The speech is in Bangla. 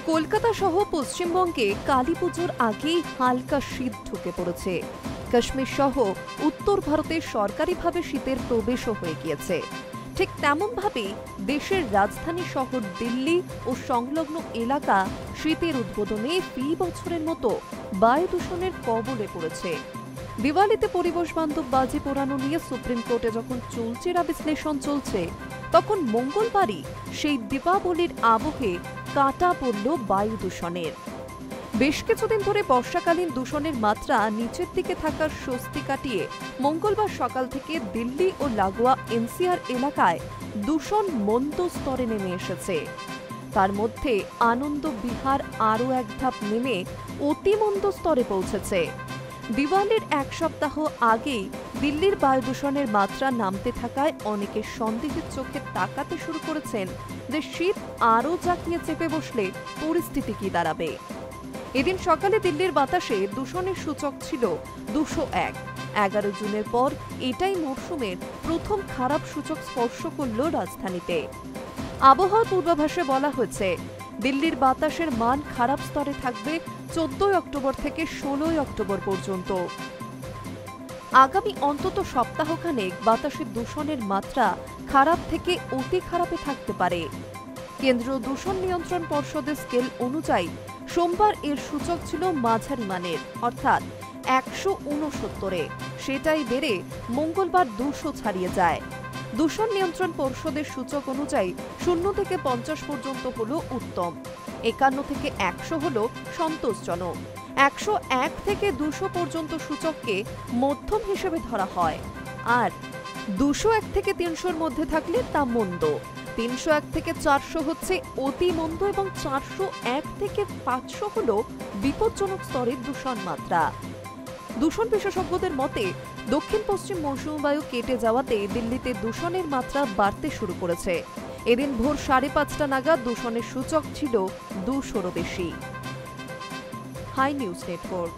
কলকাতা সহ পশ্চিমবঙ্গে কালীপুজোর আগেই হালকা শীত ঢুকে পড়েছে। কাশ্মীর সহ উত্তর ভারতে সরকারিভাবে শীতের প্রবেশও হয়ে গিয়েছে। ঠিক তেমনভাবেই দেশের রাজধানী শহর দিল্লি ও সংলগ্ন এলাকা শীতের উদ্বোধনে ফি বছরের মতো বায়ু দূষণের কবলে পড়েছে। দিওয়ালিতে পরিবেশ বান্ধব বাজি পোড়ানো নিয়ে সুপ্রিম কোর্টে যখন চুলচেরা বিশ্লেষণ চলছে, তখন মঙ্গলবারই সেই দীপাবলির আবহে কাটা পড়ল বায়ু দূষণের। বেশ কিছুদিন ধরে বর্ষাকালীন দূষণের মাত্রা নিচের দিকে থাকার স্বস্তি কাটিয়ে মঙ্গলবার সকাল থেকে দিল্লি ও লাগোয়া এনসিআর এলাকায় দূষণ মন্দ স্তরে নেমে এসেছে। তার মধ্যে আনন্দ বিহার আরও এক ধাপ নেমে অতিমন্দ স্তরে পৌঁছেছে। দিওয়ালির এক সপ্তাহ আগেই দিল্লির বায়ু দূষণের মাত্রা নামতে থাকায় অনেকে সন্দেহের চোখে তাকাতে শুরু করেছেন যে শীত আরও জাঁকিয়ে চেপে বসলে পরিস্থিতি কি দাঁড়াবে। এদিন সকালে দিল্লির বাতাসে দূষণের সূচক ছিল 201। 11 জুনের পর এটাই মরশুমের প্রথম খারাপ সূচক স্পর্শ করল রাজধানীতে। আবহাওয়া পূর্বাভাসে বলা হয়েছে, দিল্লির বাতাসের মান খারাপ স্তরে থাকবে 14 অক্টোবর থেকে 16 অক্টোবর পর্যন্ত। আগামী অন্তত সপ্তাহখানেক বাতাসের দূষণের মাত্রা খারাপ থেকে অতি খারাপে থাকতে পারে। কেন্দ্রীয় দূষণ নিয়ন্ত্রণ পর্ষদের স্কেল অনুযায়ী সোমবার এর সূচক ছিল মাঝারি মানের, অর্থাৎ 169-এ। সেটাই বেড়ে মঙ্গলবার 200 ছাড়িয়ে যায়। দূষণ নিয়ন্ত্রণ পর্ষদের সূচক অনুযায়ী 0 থেকে 50 পর্যন্ত হল উত্তম, 51 থেকে 100 হল সন্তোষজনক, 101 থেকে 200 পর্যন্ত সূচককে মধ্যম হিসেবে ধরা হয়, আর 201 থেকে 300-র মধ্যে থাকলে তা মন্দ। 301 থেকে 400 হচ্ছে অতি মন্দ এবং 401 থেকে 500 হল বিপজ্জনক স্তরের দূষণ মাত্রা। দূষণ বিশেষজ্ঞদের মতে দক্ষিণ পশ্চিম মৌসুমী বায়ু কেটে যাওয়াতে দিল্লিতে দূষণের মাত্রা বাড়তে শুরু করেছে। এদিন ভোর 5:30 নাগাদ দূষণের সূচক ছিল 200-রও বেশি। Hi News network.